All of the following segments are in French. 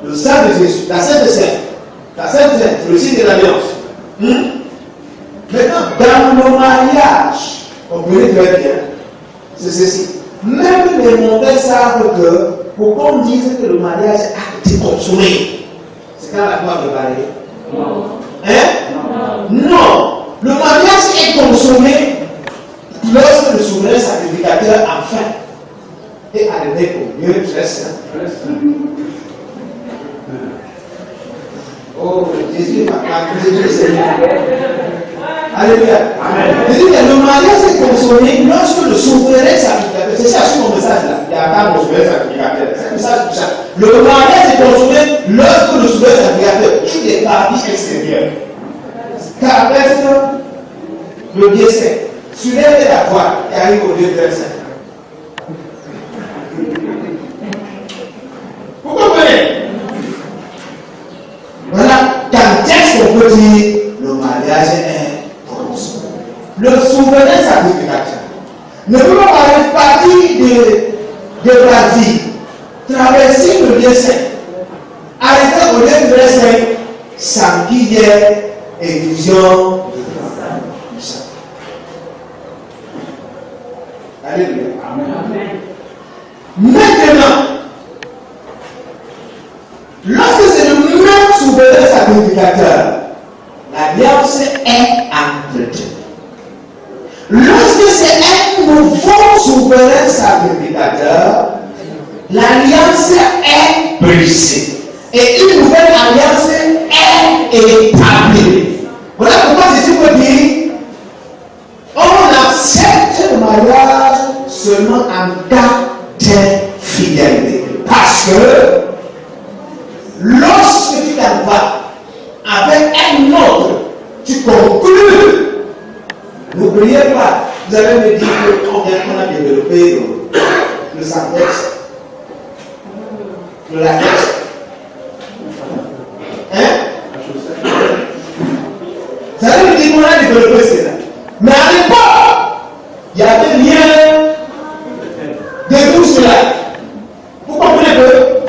Le sang de Jésus, la Sainte Sainte, c'est le signe de l'alliance. Maintenant, dans nos mariages, comprenez très bien, c'est ceci. Même les mondains savent que pour qu'on dise que le mariage a été consommé, c'est quand la croix préparée. Non. Hein? Non. Le mariage est consommé lorsque le souverain sacrificateur enfin est arrivé au lieu de reste. Oh, Jésus m'a accusé le Seigneur. Alléluia. Le mariage est consommé lorsque le souverain sacrificateur, c'est ça sur mon message là, il y a pas mon souverain sacrificateur, c'est un message pour ça. Le mariage est consommé lorsque le souverain sacrificateur quitte les parties extérieures. Car reste le décès, soulève la voix et arrive au lieu de verset. Vous comprenez? Voilà, quand est-ce qu'on peut dire le mariage est consommé? Le souverain sacrificateur ne peut pas partir de la vie, traverser le dessin, arriver au lieu de dessin, sanguinaire et vision du sang. Alléluia. Amen. Maintenant, lorsque c'est le même souverain sacrificateur, l'alliance est entretenue. Lorsque c'est un nouveau souverain sacrificateur, l'alliance est brisée. Et une nouvelle alliance est établie. Voilà pourquoi Jésus peut dire, on accepte le mariage seulement en cas d'infidélité. Parce que lorsque tu t'en vas avec un autre, tu conclus. N'oubliez pas, vous allez me dire qu'on a développé le syntaxe, le latex. Hein? Vous allez me dire qu'on a développé cela. Mais à l'époque, il y avait rien de tout cela. Vous comprenez que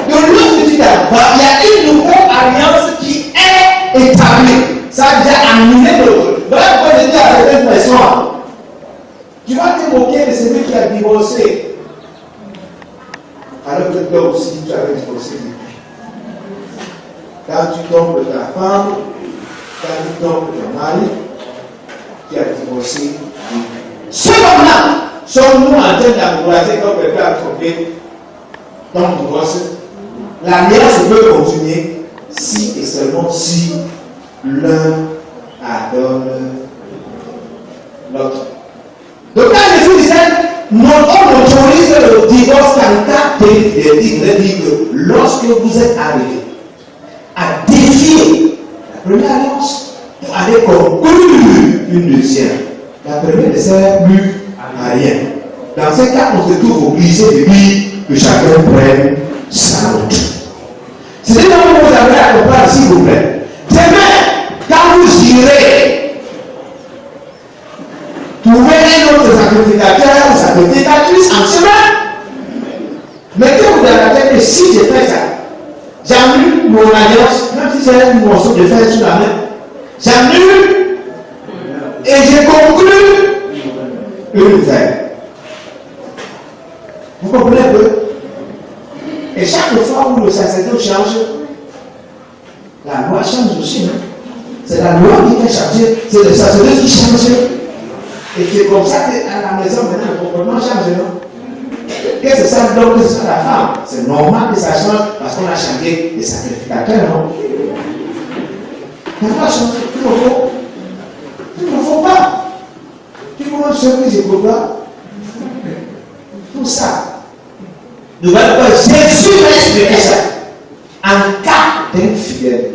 de lorsque tu t'en vas, il y a une nouvelle alliance qui est établie. Ça a déjà annulé l'autre. Voilà pourquoi je dis à certaines personnes, tu vas te moquer de celui qui a divorcé. Alors que toi aussi, tu avais divorcé depuis. Quand tu tombes de ta femme, quand tu tombes de ton mari, tu as divorcé depuis. Ce moment-là, sommes-nous en train d'encourager comme quelqu'un a trompé ton divorce? L'alliance peut continuer si et seulement si l'un adore l'autre. Donc quand Jésus disait, on autorise le divorce en cas d'infidélité, il dit que lorsque vous êtes arrivé à défier la première alliance pour aller conclure une deuxième, la première ne sert plus à rien. Dans ce cas, on se trouve obligé de dire que chacun prenne sa route. C'est là où vous avez à comprendre, s'il vous plaît. Demain, quand vous irez trouver un autre sacrificateur ou sacrificatrice en chemin, mettez-vous dans la tête que si j'ai fait ça, j'annule mon alliance, même si j'ai un morceau de fer sur la main, j'annule et je conclue une nouvelle. Vous comprenez un peu? Et chaque fois où le sacerdoce change, la loi change aussi. Non? C'est la loi qui fait changer, c'est le sacerdoce qui change. Et c'est comme ça qu'à la maison, maintenant, le comportement change. Non? Que ce soit l'homme, que ce soit la femme, c'est normal que ça change parce qu'on a changé les sacrificateurs. Non? La loi change. Il ne faut pas. Tu commences ce que je ne peux pas. Tout ça. Nous allons voir Jésus va expliquer ça. En cas d'infidélité,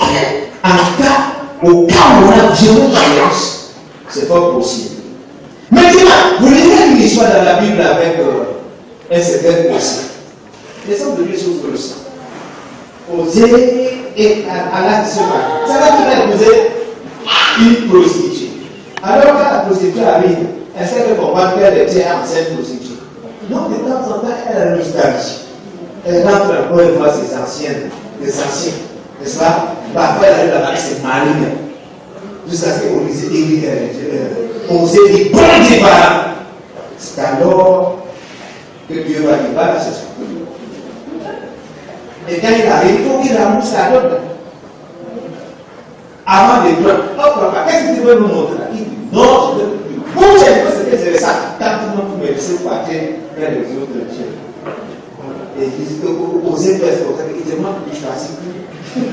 en cas, au cas où on a violé l'alliance, c'est pas possible. Maintenant, vous lisez une histoire dans la Bible avec un certain Osée. L'exemple de lui sur le sang. Osée et à l'acte de ce matin. Ça va tout épouser une prostituée. Alors quand la prostituée arrive, elle sait que comprendre qu'elle était enceinte prostituée. Donc de temps en temps, elle a une nostalgie. Elle rentre encore une fois ses anciennes, les anciens, n'est-ce pas? Parfois, elle arrive là-bas, c'est marine. Jusqu'à ce qu'on disait, on s'est dit, bon débarras. C'est alors que Dieu va débarrasser son peuple. Et quand il arrive, il faut qu'il ramasse la donne. Avant de prendre, oh papa, qu'est-ce que tu veux nous montrer là? Il dit, non, je ne veux plus. Bon, c'est ça. Quand tout le monde me laisse partir vers les autres dieux. Et ils disent que oser faire ça, il demande plus facile. Le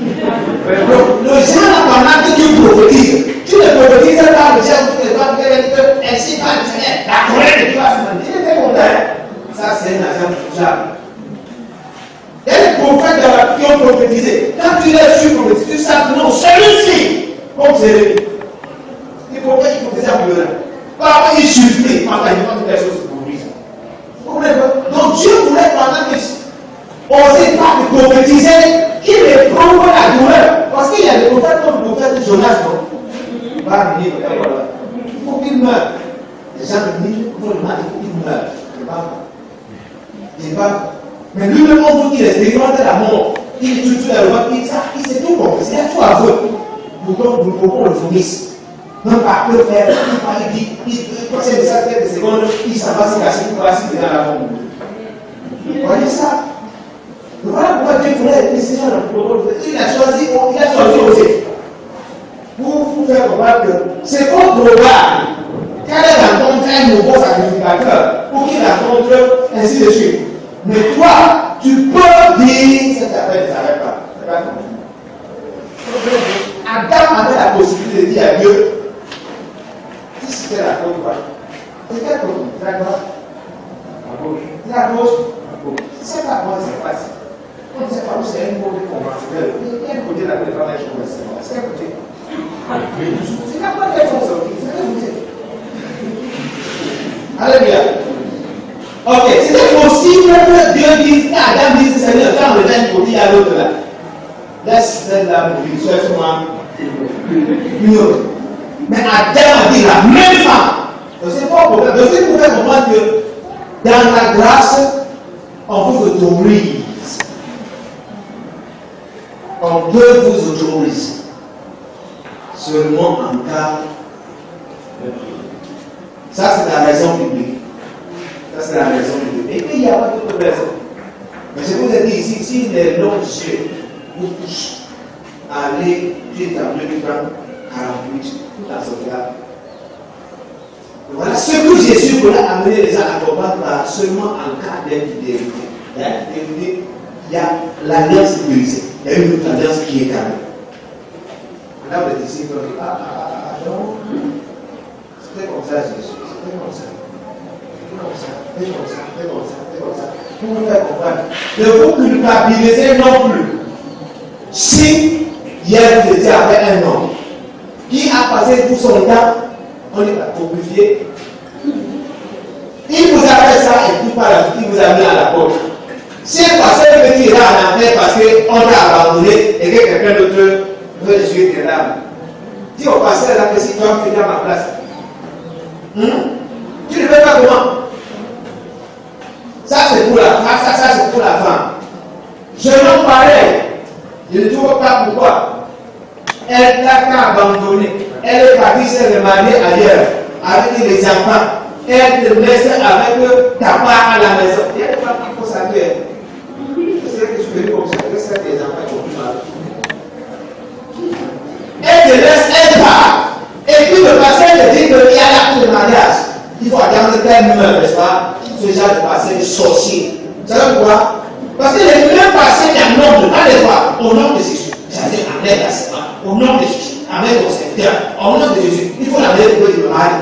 genre là, pendant que tu prophétises, tu ne prophétises pas le genre, tu ne vas pas dire que ainsi va le Seigneur, la colère de Dieu va se manifester. Il était content. Ça, c'est un agent touchable. Il y a des prophètes qui ont prophétisé. Quand tu les suis prophétisé, tu sais que non, celui-ci, comme c'est les prophètes qui prophétisaient en pleurant. Parfois, il supplie, pendant qu'il y a toutes les choses pour lui. Vous comprenez pas? Donc, Dieu voulait pendant que osez pas de prophétiser, qu'il éprouve la douleur. Parce qu'il y a des prophètes comme le prophète de Jonas, non? Il va venir, voilà. Il faut qu'il meure. Les gens me disent, il faut le mal, il faut qu'il meure. Il va. Mais lui-même, on dit qu'il expérimente la mort. Il tue la loi, il sait tout compris. Il a tout avoué. Pour qu'on le vomisse. Non pas que faire, il dit, quand c'est ça, quelques secondes, il s'en va se cacher pour passer dans la bombe. Vous voyez ça? Voilà pourquoi Dieu voulait être précis dans le protocole. Il a choisi aussi. Pour vous faire comprendre que c'est pas probable qu'elle rencontre un nouveau sacrificateur pour qu'il rencontre ainsi de suite. Mais toi, tu peux dire cette affaire ne s'arrête pas. C'est pas comme Adam avait la possibilité de dire à Dieu, si c'était la faute, quoi. C'est quelle faute? C'est la droite? La gauche. C'est la gauche? La gauche. C'est pas moi, c'est pas ça. On ne sait pas où c'est un côté conventionnel. Quel côté la préférence est conventionnelle? C'est quel côté? C'est la bonne réponse, c'est quel côté? Alléluia. Ok, c'était possible que Dieu dise, Adam dise, Seigneur, quand on est d'un côté à l'autre là. Laisse celle-là mourir, soit-moi une autre. Mais Adam a dit la même femme. Donc c'est pas un problème. Donc c'est pour faire comprendre que dans la grâce, on vous autorise. On peut vous autoriser. Seulement en cas de prière. Ça, c'est la raison biblique. Ça, c'est la raison biblique. Et puis, il n'y a pas d'autre raison. Mais je vous ai dit ici, si les noms de Dieu vous poussent à aller, tu établis du temps 48, tout à sauvegarde. Voilà ce que Jésus voulait amener les gens à comprendre seulement en cas d'infidélité. Il y a l'infidélité, il y a l'alliance brisée. Il y a une autre alliance qui est calmée. Madame les disciples ont dit, non, c'était comme ça Jésus, c'était comme ça. C'était comme ça. Pour vous faire comprendre. Ne vous culpabilisez non plus. Si hier vous étiez avec un homme qui a passé tout son temps, on est copifié. Il vous a fait ça et tout par la suite, il vous a mis à la porte. Si un pasteur veut tirer en enfer parce qu'on t'a abandonné et que quelqu'un d'autre veut essuyer tes larmes, dis au pasteur là que si toi tu es à ma place, tu ne fais pas comment? Ça c'est pour la femme. Je n'en pareil. Je ne trouve pas pourquoi. Elle t'a qu'à abandonner. Elle est partie se remarier ailleurs avec les enfants. Elle te laisse avec ta part à la maison. Il y a des femmes qui font ça bien. C'est que je veux comme ça, que c'est des enfants qui ont plus mal. Elle te laisse, elle part. Et puis le pasteur te dit qu'il y a l'acte de mariage. Il faut attendre qu'elle meure, n'est-ce pas? Ce genre de pasteur de sorcier. Vous savez pourquoi? Parce que les mêmes pasteurs d'un nom, allez voir, au nom de Jésus. C'est-à-dire, amène la séance. Au nom de Jésus. Amène ton serviteur. Au nom de Jésus. Il faut l'amener pour le mari.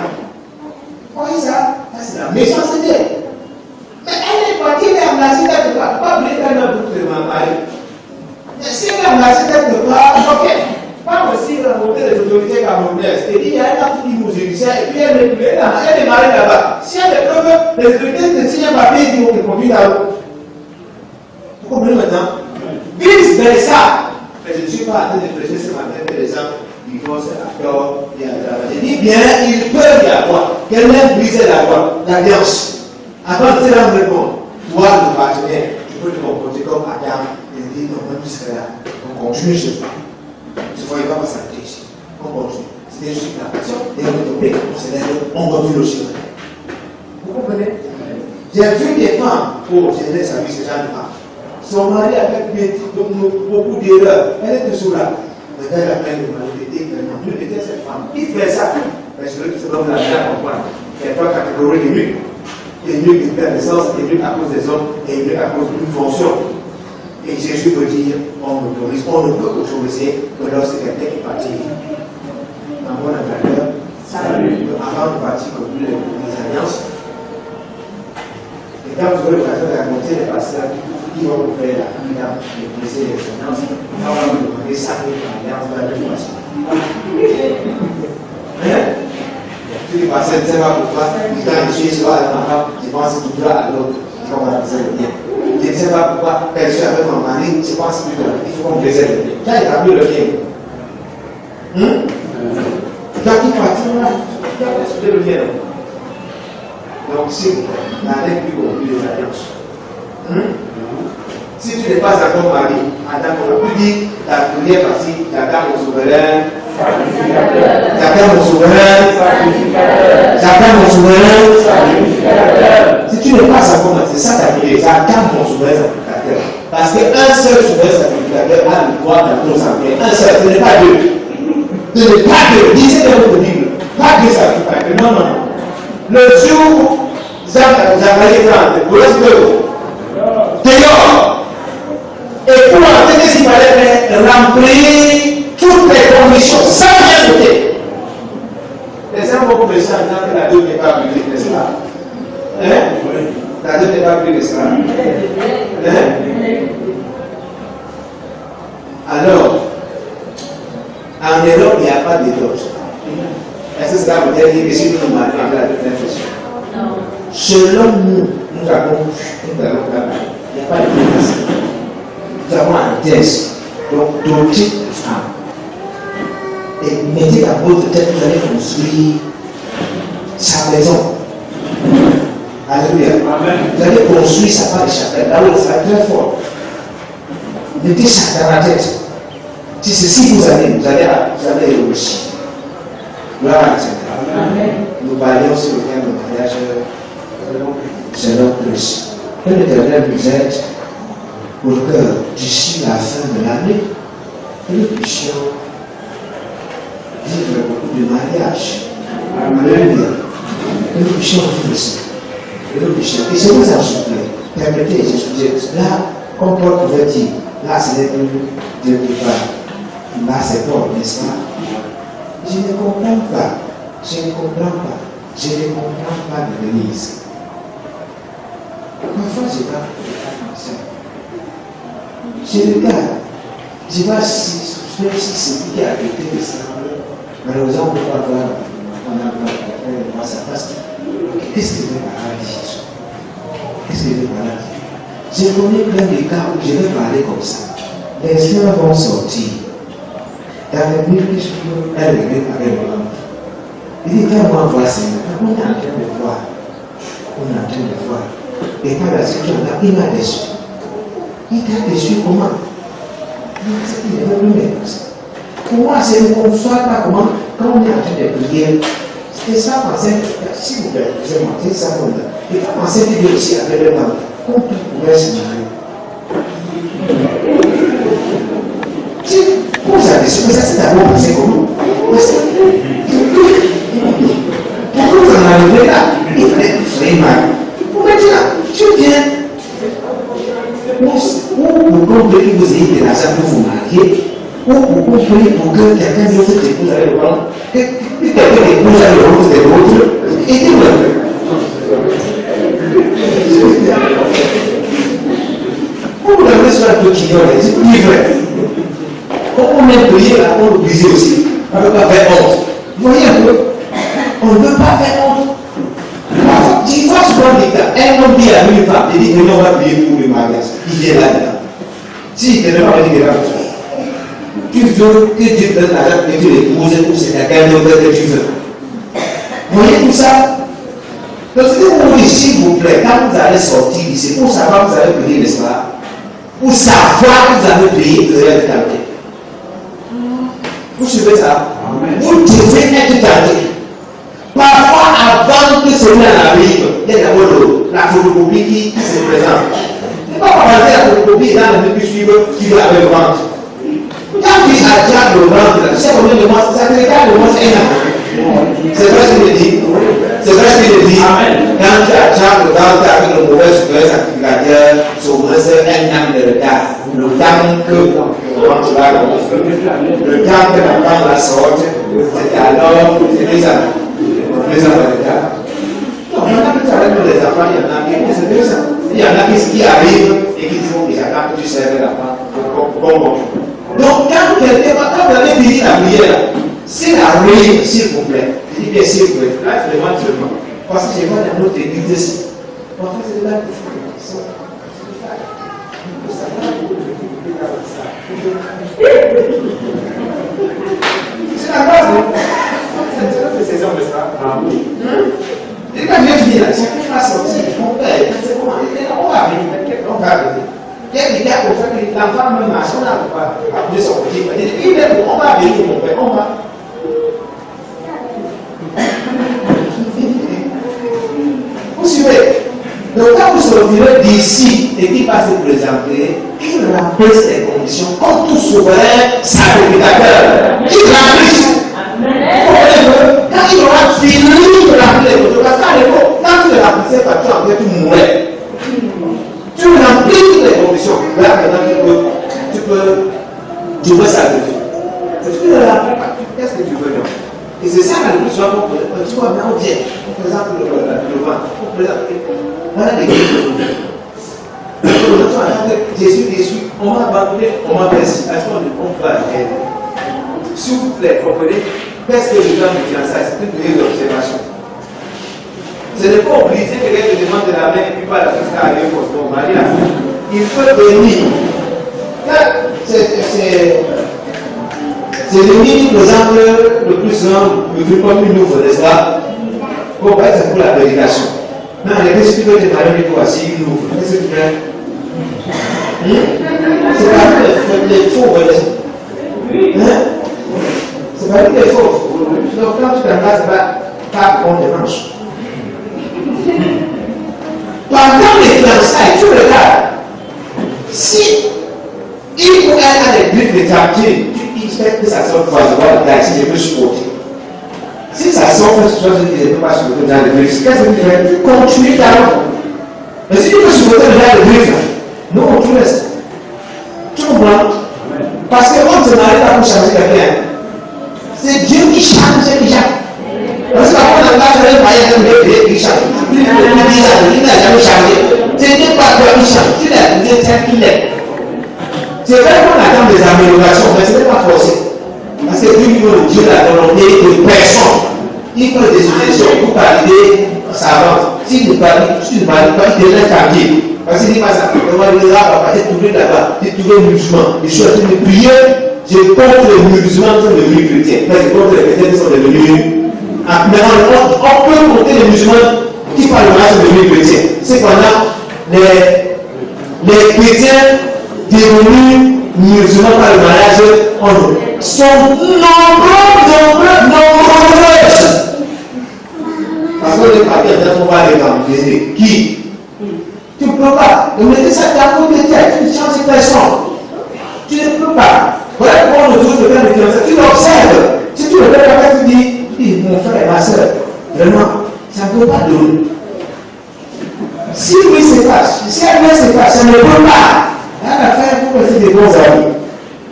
Voyez ça? Ça c'est la méchanceté. Mais elle est partie, elle est embrassée quelque part. Pas oublier qu'elle n'a pas de mari. Mais si elle est embrassée quelque part, ok. Pas aussi rencontrer les autorités camerounaises. Et il y a un acte d'immobilisation. Et puis elle est mariée là-bas. Si elle est preuve, les autorités te signent un papier qui vont te conduire là-haut. Vous comprenez maintenant? Vice versa. Mais je ne suis pas en train de prêcher ce matin que les gens divorcent à tort et à travers. Je dis bien, il peut y avoir. Quelqu'un brise l'alliance. Avant de te rendre compte, toi, le partenaire, tu peux te comporter comme Adam et dire non, même jusqu'à là, on continue chez toi. Je ne voyais pas s'arrêter ici. On continue. C'était juste la passion, et on est tombé, on continue le chemin. Vous comprenez? J'ai vu des femmes, oh, j'ai laissé sa vie, ces gens de femmes. Son mari a fait beaucoup d'erreurs. Elle était sous là. Mais elle a plein de malhonnêteté, vraiment. Dieu déteste cette femme. Il fait ça. Mais je veux que ce homme l'a bien comprendre. Il y a trois catégories de nuits. Il y a une nuit qui perd naissance, il y a une à cause des hommes, et une à cause d'une fonction. Et Jésus veut dire, on ne peut autoriser que lorsque quelqu'un est parti. En bon intérieur, avant de partir comme les alliances. Et quand vous aurez l'occasion de raconter les pasteurs qui vont vous faire la prière de briser les alliances, on va vous demander ça pour l'alliance de la même façon. Tu dis pasteur, ne sais pas pourquoi, quand je suis soit à ma femme, je pense toujours à l'autre, comme on a besoin de bien. Je ne sais pas pourquoi, quand je suis avec mon mari, je pense plutôt il faut qu'on plaise le bien. J'ai établi le bien. Quand il partit, tu dois respecter le bien. Donc, si n'allez plus au plus des alliances. Si tu n'es pas encore marié, attends, on a pu dire la première partie, j'attends mon souverain. J'attends mon souverain. J'attends mon souverain. Si tu n'es pas encore marié, c'est ça ta prière. J'attends mon souverain sacrificateur. Parce qu'un seul souverain sacrificateur a le droit d'entrer au sanctuaire. Un seul, ce n'est pas deux. Ce n'est pas deux. Lisez dans votre Bible. Pas deux sacrificateurs. Non, non. Le jour où Zacharie 30, vous laissez dehors. Et pour entrer, qu'est-ce qu'il fallait faire? Remplir toutes les conditions sans rien sauter. Les gens vont commencer à dire que la Bible n'est pas plus que cela. La Bible n'est pas plus que cela. Alors, en Europe, il n'y a pas de dot. Est-ce que cela veut dire que si nous marquons la deuxième question? Non. Selon nous, nous avons travaillé. Il n'y a pas de place. Nous avons un test. Donc, doter de femmes. Et mettez à votre tête, vous allez construire sa maison. Alléluia. Vous allez construire sa part de chapelle. Là où ça va être très fort. Mettez ça dans la tête. Si c'est si vous allez réussir. Gloire à Dieu. Nous parlions sur le thème de mariage. C'est notre plus. Que l'Éternel nous aide pour que d'ici la fin de l'année, que nous puissions vivre beaucoup de mariages. Alléluia. Que nous puissions vivre ça. Que nous puissions. Et c'est vous en souffler. Permettez, je là, comme Paul pouvait dire, là, ce n'est plus Dieu qui parle. Là, c'est Paul, n'est-ce pas? Je ne comprends pas. Je ne comprends pas. Je ne comprends pas de l'Église. Parfois, je parle comme ça. Je regarde. Je vois si c'est qui a arrêté de ça. Malheureusement, on ne peut pas voir. On n'a pas fait voir ça. Parce que, qu'est-ce que je vais parler Jésus? Qu'est-ce que je vais parler? Je connais plein de cas où je vais parler comme ça. Les gens vont sortir. Dans les minutes que je peux, elle regrette avec moi. Il dit, quand on voit ça, on est en train de voir. On est en train de voir. Et par la suite, il m'a déçu. Il t'a déçu comment? Il est venu mettre ça. Pour moi, c'est ne conçoit pas comment, quand on est en train de prier, c'est ça penser, s'il vous plaît, excusez-moi, c'est ça comme ça. Il faut penser que Dieu aussi avait le temps. Comment tu pourrais se marier? Comment ça déçu? Mais ça, c'est d'abord pensé comment? Parce que, pourquoi vous en arrivez là? Il fallait faire mal. Vous mettez là, tu viens. Ou pour que vous ayez de l'argent pour vous marier, ou pour que quelqu'un d'autre épouse avec le blanc, que quelqu'un épouse avec le rose de l'autre, et tout le monde. Vous l'avez sur la petite guignole, c'est plus vrai. On est prié là, on l'oblige aussi. On ne peut pas faire honte. Vous voyez un peu? On ne peut pas faire honte. Il faut souvent dire qu'un homme dit à une femme, il dit que on va prier pour le mariage. Il vient là-dedans. Si il ne peut pas venir là, tu veux que Dieu te donne l'argent et que tu l'épouses ou c'est quelqu'un d'autre que tu veux. Vous voyez tout ça? Donc c'est où on dit s'il vous plaît, quand vous allez sortir ici, pour savoir que vous allez payer, n'est-ce pas? Pour savoir que vous avez payé, vous allez être calculé. Vous suivez ça? Vous devez être calculé. Parfois, avant que celui-là arrive, il y a d'abord la photocopie qui se présente. Il ne faut pas passer la photocopie dans le plus suivant qui va avec le ventre. Quand il a déjà le ventre, tu sais combien de mois, ça te regarde le mois, c'est un an. C'est vrai ce qu'il dit. C'est vrai ce qu'il dit. Quand tu as déjà le ventre avec le mauvais super sacrificateur, c'est au moins un an de retard. Le temps que quand tu vas le temps que la femme la sorte, c'est alors c'est des années. Les enfants de retard. Donc maintenant que tu arrêtes les enfants, il y en a qui c'est deux ans. Il y en a qui arrivent et qui disent qu'ils attendent que tu serves la femme. Bon. Donc, quand vous allez finir la prière, s'il arrive, s'il vous plaît, je dis bien s'il vous plaît, là je demande seulement, parce que je vois dans notre église ici. En fait, c'est là c'est la base, c'est notre saison de ça. Et quand je dis là, chacun va sortir, mon père, c'est comment, on va venir. Il y a des gars pour faire que l'enfant me marche, on n'a pas appelé son petit. Il est bon, on va venir, mon père, on va. Vous suivez? Donc quand vous sortirez d'ici et qu'il va se présenter, il remplisse les conditions comme tout souverain sacrificateur. Il remplisse. Quand il aura fini de remplir les conditions, parce qu'à l'époque, quand tu ne remplissais pas, tu en fais tout mourir. Tu remplis toutes les conditions. Là, maintenant, tu peux sacrifier. Si tu ne remplis pas, qu'est-ce que tu veux donc? Et c'est ça la mission qu'on peut. Tu vois, maintenant, on vient. On présente le ventre. On présente. Voilà les guéris. Jésus, on m'a abandonné, on m'a blessé. Est-ce qu'on va aider? S'il vous plaît, comprenez? Qu'est-ce que le temps de fiançailles? C'est une grille d'observation. Ce n'est pas obligé que quelqu'un te demande de la main et puis pas la fiscale arriver pour ton mari. Il faut venir. C'est venir, par exemple, le plus souvent, le plus comme une ouvre, n'est-ce pas? Bon, c'est pour la prédication. Non, les gens qui veulent te marier, il faut assis une ouvre. Qu'est-ce que tu fais? C'est pas les faux, c'est pas les faux. Donc, quand tu t'embrasses, c'est pas bon dimanche. Pendant les fiançailles, tu regardes. Si il ou elle a des buts de quartier, tu expectes que ça sorte pour avoir la si je peux supporter. Si ça sort, je ne peux pas supporter dans les buts. Qu'est-ce que tu fais? Tu continues ta route. Mais si tu peux supporter dans les buts, non, tu restes. Tu comprends? Parce qu'on ne se marie pas pour changer quelqu'un. C'est Dieu qui change les gens. Parce qu'avant, on n'a pas fait le mariage qui change. Il n'a jamais changé. Ce n'est pas toi qui change. Tu l'as trouvé tel qu'il est. C'est vrai qu'on attend des améliorations, mais ce n'est pas forcé. Parce que Dieu veut Dieu la volonté de personne. Il peut des suggestions pour valider sa vente. S'il ne valide pas, il devrait changer. Parce qu'il dit pas ça. On va dire là, j'ai trouvé là-bas, j'ai trouvé un musulman. Je suis en train de prier, je contre les musulmans qui sont devenus chrétiens. Mais je contre les chrétiens qui sont devenus. Maintenant, on peut compter les musulmans qui parlent de mariage devenus chrétiens. C'est pendant les chrétiens devenus musulmans par le mariage sont nombreux. Parce que les papiers, on va les évangéliser. Qui? Tu ne peux pas. Donc, mettez ça dans ton tête, tu ne changes personne. Tu ne peux pas. Voilà pourquoi on ne trouve pas de fiançailles. Tu l'observes. Si tu le fais pas, tu dis, mon frère et ma soeur, vraiment, ça ne peut pas donner. Si oui, c'est pas. Si elle ne sait pas, ça ne peut pas. Elle a fait pour rester des bons amis.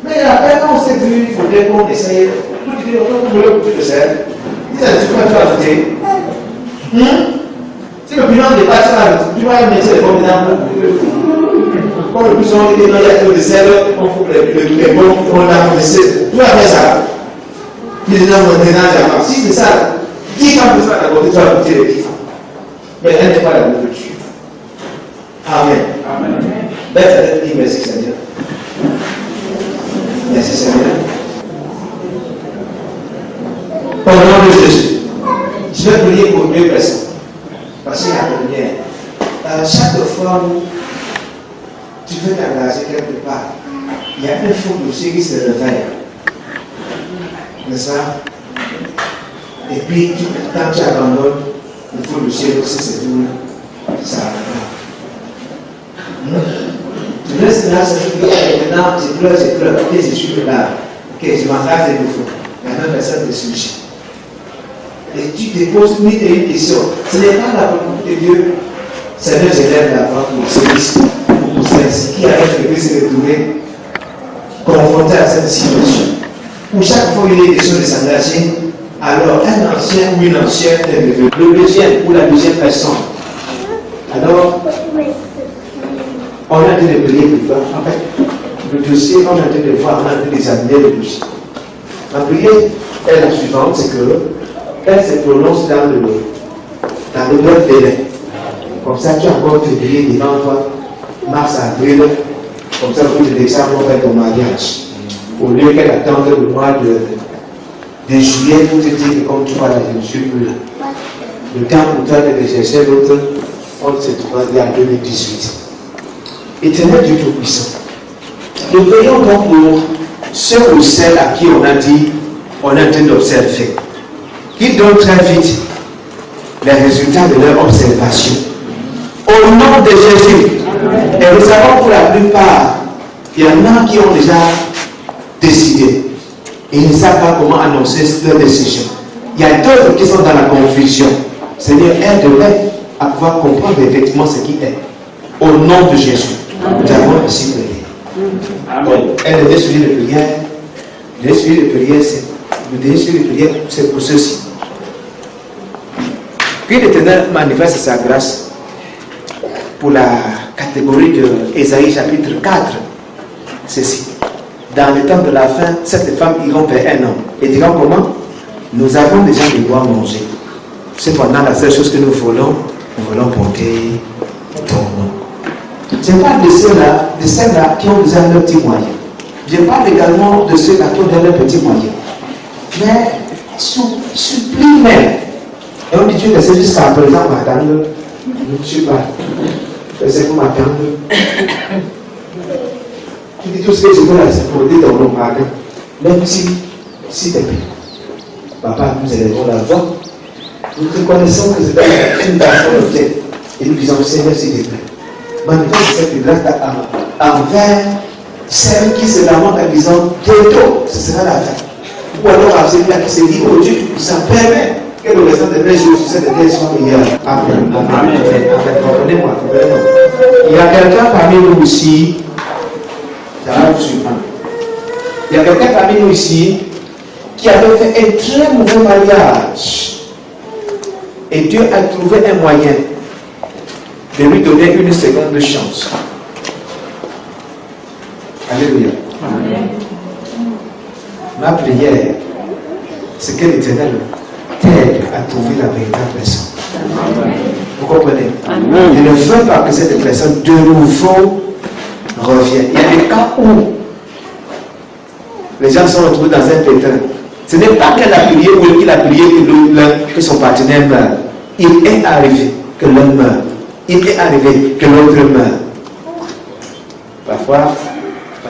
Mais après, quand on s'est vu, il faudrait qu'on essaye. Tout dit, on peut couper le sel. Dis, tu peux ajouter. Si le bilan n'est pas ça, tu vas mettre les bons exemples. Comme le plus souvent, il y a trop de sel, on fout les bons, on a fait tu vas faire ça. Il est dans mon ménage. Si c'est ça, qui quand tu vas d'abord, tu vas goûter les différents. Mais elle n'est pas la nourriture. Amen. Bête, dis merci Seigneur. Merci Seigneur. Au nom de Jésus, je vais prier pour deux personnes. Parce qu'il y a lumière. Chaque fois où tu veux t'engager quelque part, il y a un faux dossier qui se réveille. N'est-ce pas? Et puis, quand tu abandonnes, il faut le ciel aussi se tourne. Ça va. Tu restes là, ça fait maintenant, je pleure, ok, je suis là. Ok, je m'engage de nouveau. La même personne te sujet. Et tu te poses une question. Ce n'est pas la volonté de Dieu. Seigneur, je lève la voix pour celui-ci, pour celle-ci, qui avec le Christ se retrouver confronté à cette situation. Où chaque fois il est question de s'engager, alors un ancien ou une ancienne est revenu. Le deuxième ou la deuxième personne. Alors, on a dit de prier pour toi. En fait, le dossier, on a dit de voir, on a dit d'examiner le dossier. La prière est la suivante, c'est que elle se prononce dans le bref délai. Comme ça, tu as encore février devant toi, mars, avril, comme ça, pour te décembre, on fait ton mariage. Au lieu qu'elle attende le mois de juillet pour te dire que comme tu vois là, je ne suis plus là. Le temps pour toi de chercher l'autre, on se trouve en 2018. Éternel Dieu Tout-Puissant, nous prions donc pour ceux ou celles à qui on a dit, on est en train d'observer, qu'ils donnent très vite les résultats de leur observation. Au nom de Jésus. Et nous savons pour la plupart, il y en a qui ont déjà décidé. Ils ne savent pas comment annoncer leur décision. Il y a d'autres qui sont dans la confusion. Seigneur, aide-les à pouvoir comprendre effectivement ce qui est. Au nom de Jésus, nous avons ainsi prié. Amen. Et le sujet de prière, c'est pour ceci. Que l'Éternel manifeste sa grâce pour la catégorie de Ésaïe chapitre 4. Ceci. Dans le temps de la fin, cette femme iront vers un homme et diront comment? Nous avons déjà de quoi manger. Cependant, la seule chose que nous voulons porter ton nom. Je parle de ceux-là qui ont déjà leurs petits moyens. Je parle également de ceux-là qui ont déjà leurs petits moyens. Mais, supplie même. Et on dit Dieu laisse jusqu'à présent m'attendre. Je ne suis pas. C'est pour m'attendre. Tu dis tout ce que je veux là, c'est pour dire dans mon pardon. Même si t'es pris. Papa, nous élevons la voix. Nous reconnaissons que c'est une personne objet. Et nous disons, Seigneur, s'il te plaît, manifeste cette grâce envers celle qui se lamente en disant, bientôt, ce sera la fin. Ou alors à celui-là qui se dit, oh Dieu, ça permet que le restant de mes jours sur cette terre soit meilleur. Amen. Amen. Comprenez-moi. Il y a quelqu'un parmi nous ici, ça va vous surprendre. Il y a quelqu'un parmi nous ici qui avait fait un très mauvais mariage. Et Dieu a trouvé un moyen de lui donner une seconde chance. Alléluia. Amen. Ma prière, c'est que l'Éternel t'aide à trouver la véritable personne. Amen. Vous comprenez? Amen. Je ne veux pas que cette personne de nouveau revienne. Il y a des cas où les gens sont retrouvés dans un pétrin. Ce n'est pas qu'elle a prié ou qu'il a prié que son partenaire meurt. Il est arrivé que l'un meurt. Il est arrivé que l'autre meurt. Parfois,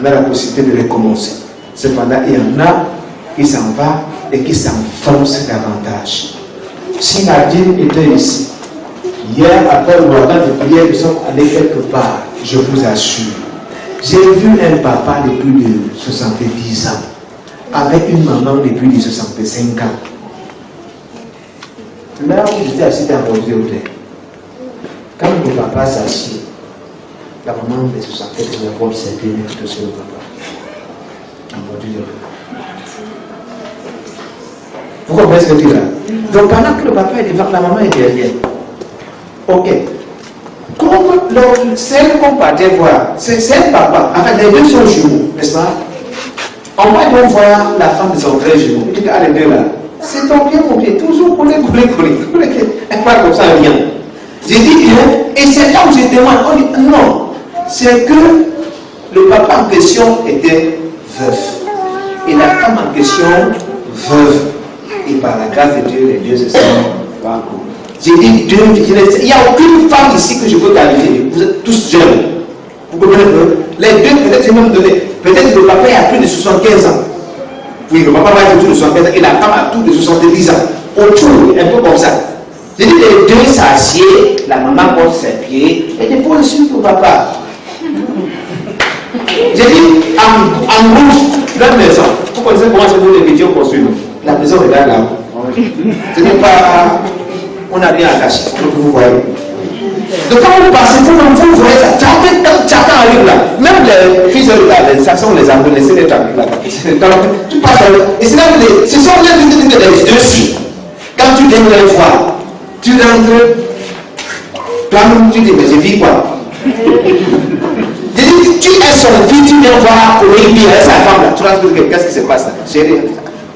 on a la possibilité de recommencer. Cependant, il y en a qui s'en va et qui s'enfoncent davantage. Si Nadine était ici, hier, après le moment de prière, nous sommes allés quelque part, je vous assure. J'ai vu un papa de plus de 70 ans, avec une maman de plus de 65 ans. Là où j'étais assis dans mon vieux hôtel, quand le papa s'assied, la maman de 65 ans va observer tout sur le papa. Vous comprenez ce que je dis là? Donc pendant que le papa est devant, la maman est derrière. Ok. Comme celle qu'on partait voir, c'est le papa. Enfin, les deux sont jumeaux, n'est-ce pas? On va donc voir la femme de son frère jumeau. Il dit qu'à les deux là, c'est ton pied, mon pied, toujours couler. Elle parle comme ça, rien. J'ai dit, et c'est là où je demande. On dit, non, c'est que le papa en question était veuf. Et la femme en question, veuve. Et par la grâce de Dieu, les deux se sont rencontrés. J'ai dit deux, il n'y a aucune femme ici que je peux qualifier. Vous êtes tous jeunes. Vous comprenez que les deux, peut-être, je vais me donner. Peut-être que le papa a plus de 75 ans. Oui, le papa va être autour de 75 ans et la femme a tout de 70 ans. Autour, un peu comme ça. J'ai dit les deux s'assiedent, la maman porte ses pieds et dépose sur le papa. J'ai dit en rouge, leur maison. Vous connaissez comment c'est pour les métiers construits? La maison regarde là-haut. Ce n'est pas. On n'a rien à cacher. Donc vous voyez. Donc quand vous passez, vous voyez ça. Chacun arrive là. Même les fils de la ça sont les amours, laissez-les tranquilles là. Tu passes là. Et c'est là que ce sont les deux signes. Quand tu viens les voir, tu rentres. Toi-même, tu dis, mais je vis quoi? Tu es son fils, tu viens voir comment il vit avec sa femme là. Tu rentres, qu'est-ce qui se passe là? Chérie,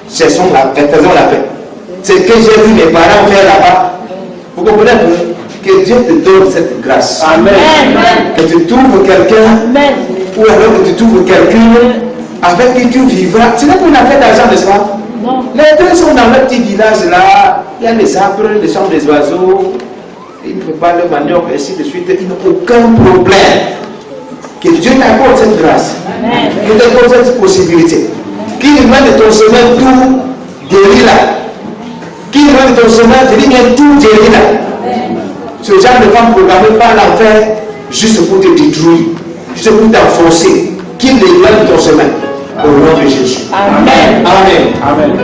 faisons la paix. C'est que j'ai vu mes parents faire là-bas. Vous comprenez que Dieu te donne cette grâce. Amen. Que tu trouves quelqu'un, ou alors que tu trouves quelqu'un avec qui tu vivras. Ce n'est pas une affaire d'argent, n'est-ce pas? Non. Les deux sont dans leur petit village là. Il y a les arbres, les champs des oiseaux. Ils préparent le manioc, et ainsi de suite. Ils n'ont aucun problème. Que Dieu t'accorde cette grâce. Amen. Qu'il t'accorde cette possibilité. Qu'il met de ton chemin tout guéri là. Qu'il met de ton chemin, je dis bien tout guéri là. Ce genre de femme programmée par l'enfer juste pour te détruire, juste pour t'enfoncer. Qu'il l'éloigne de ton chemin. Au nom de Jésus. Amen. Amen. Amen.